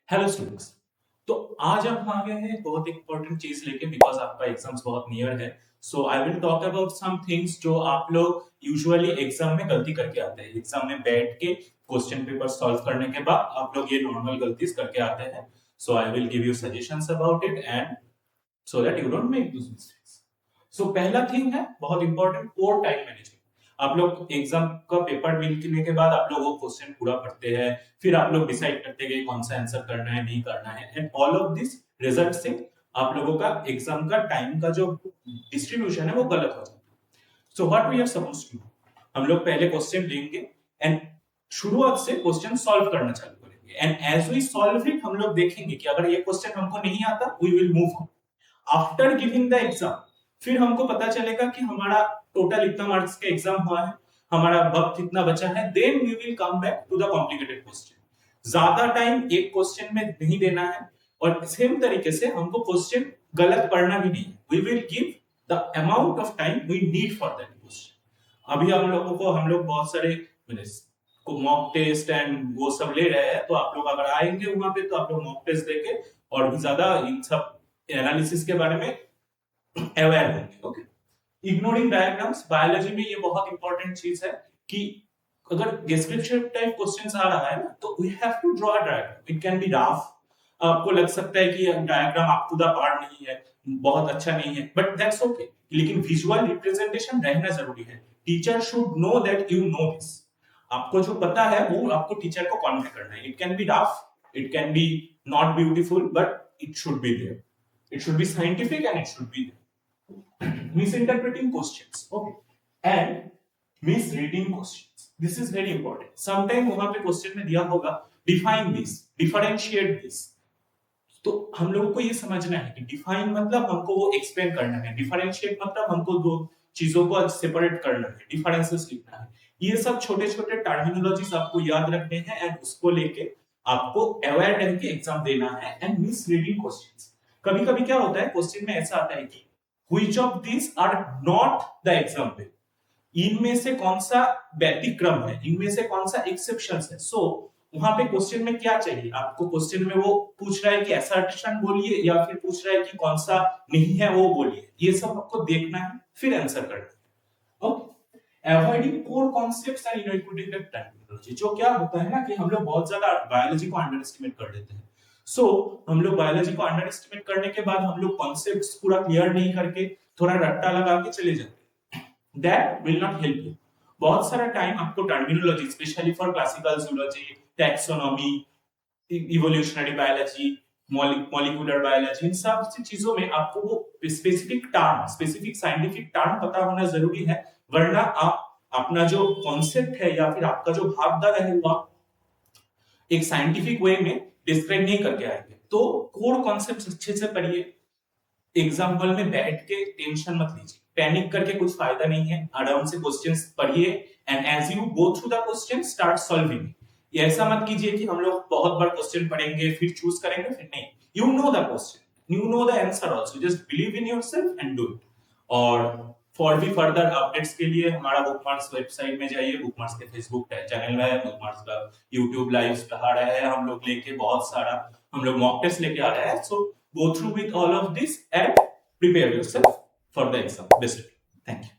Hello students. तो आज हम आ गए हैं बहुत इंपॉर्टेंट चीज लेके बिकॉज आपका एग्जाम्स बहुत नियर है। So I will talk about some things जो आप लोग यूजुअली एग्जाम में गलती करके आते हैं। एग्जाम में बैठ के क्वेश्चन पेपर सॉल्व करने के बाद आप लोग ये नॉर्मल गलतीज करके आते हैं। So I will give you suggestions about it and so that you don't make this mistakes. So पहला थिंग है बहुत इंपॉर्टेंट, पोर टाइम मैनेजमेंट। आप लोग एग्जाम का पेपर मिलने के बाद आप लोग वो क्वेश्चन पूरा पढ़ते हैं, फिर आप लोग डिसाइड करते हैं कि कौन सा आंसर करना है नहीं करना है, and all of this result से आप लोगों का एग्जाम का टाइम का जो डिस्ट्रीब्यूशन है वो गलत हो जाता है। So what we are suppose to, हम लोग पहले क्वेश्चन लेंगे एंड शुरुआत से क्वेश्चन सॉल्व करना चालू करेंगे, and as we solve it हम लोग देखेंगे कि अगर ये क्वेश्चन हमको नहीं आता we will move on. After giving the exam फिर हमको पता चलेगा कि हमारा टोटल इतना मार्क्स का एग्जाम हुआ है, हमारा वक्त कितना बचा है, then we will come back to the complicated question. ज्यादा टाइम एक क्वेश्चन में नहीं देना है और सेम तरीके से हमको क्वेश्चन गलत पढ़ना भी नहीं है। We will give the amount of time we need for that question. अभी हम लोग बहुत सारे को मॉक टेस्ट एंड वो सब ले रहे हैं, तो आप लोग अगर आएंगे वहां पे तो आप लोग मॉक टेस्ट देके और भी ज्यादा इन सब एनालिसिस के बारे में अवेयर होंगे। ओके, इग्नोरिंग डायग्राम्स, बायोलॉजी में ये बहुत इंपॉर्टेंट चीज है कि अगर डिस्क्रिप्टिव टाइप क्वेश्चंस आ रहा है ना तो we have to draw a diagram. It can be rough, आपको लग सकता है कि diagram up to the part नहीं है, बहुत अच्छा नहीं है, बट दैट्स ओके। लेकिन विजुअल रिप्रेजेंटेशन रहना जरूरी है। Teacher should know that you know this. आपको जो पता है वो आपको टीचर को कन्वे करना है। It can be rough, it can be not beautiful, but it should be there. It should be scientific and it should be there. Misinterpreting questions, okay, and misreading questions. This is very important. Sometimes वहां पे question में दिया होगा define this, differentiate this. तो हम लोगों को ये समझना है कि डिफाइन मतलब हमको वो एक्सप्लेन करना है, डिफरेंशिएट मतलब हमको दो चीजों को सेपरेट करना है, डिफरेंसेस लिखना है। ये सब छोटे छोटे टर्मिनोलॉजीज आपको याद रखने हैं एंड उसको लेके आपको अवेयर रह के एग्जाम देना है। एंड मिसरीडिंग क्वेश्चंस, कभी कभी क्या होता है क्वेश्चन में ऐसा आता है कि which of this are not the example, इनमें से कौन सा व्यतिक्रम है, इनमें से कौन सा एक्सेप्शंस है। सो वहां पे क्वेश्चन में क्या चाहिए आपको, क्वेश्चन में वो पूछ रहा है कि असर्शन बोलिए या फिर पूछ रहा है कि कौन सा नहीं है वो बोलिए, ये सब आपको देखना है फिर आंसर करना है। Okay, avoiding core concepts and inadequate terminology. जो क्या होता है ना कि हम लोग बहुत ज्यादा बायोलॉजी को अंडर एस्टिमेट कर देते हैं। हम लोग बायोलॉजी को अंडर एस्टिमेट करने के बाद हम लोग कॉन्सेप्ट्स पूरा क्लियर नहीं करके थोड़ा रट्टा लगा के चले जाते हैं। That will not help you. बहुत सारा टाइम आपको terminology, specially for classical zoology, taxonomy, evolutionary biology, molecular biology, इन सब चीजों में आपको वो specific term, specific scientific term पता होना जरूरी है, वरना आप अपना जो कॉन्सेप्ट है या फिर आपका जो भावधारा है वो एक साइंटिफिक वे में डिस्क्राइब नहीं करके आएंगे। तो कोर कॉन्सेप्ट्स अच्छे से पढ़िए, एग्जाम्पल में बैठ के टेंशन मत लीजिए, पैनिक करके कुछ फायदा नहीं है। आराम से क्वेश्चंस पढ़िए and as you go through the question start solving. ये ऐसा मत कीजिए कि हम लोग बहुत बार क्वेश्चन पढ़ेंगे फिर चूज करेंगे, फिर नहीं। You know the question, you know the answer also, just believe in yourself and do it. और फॉर भी फर्दर अपडेट्स के लिए हमारा बुकमार्क्स वेबसाइट में जाइए, बुकमार्क्स के फेसबुक चैनल है, बुकमार्क्स का यूट्यूब लाइव आ रहा है, हम लोग लेके बहुत सारा हम लोग मॉक टेस्ट लेके आ रहे हैं। So go through with all of this and prepare yourself for the exam. Best of luck. Thank you.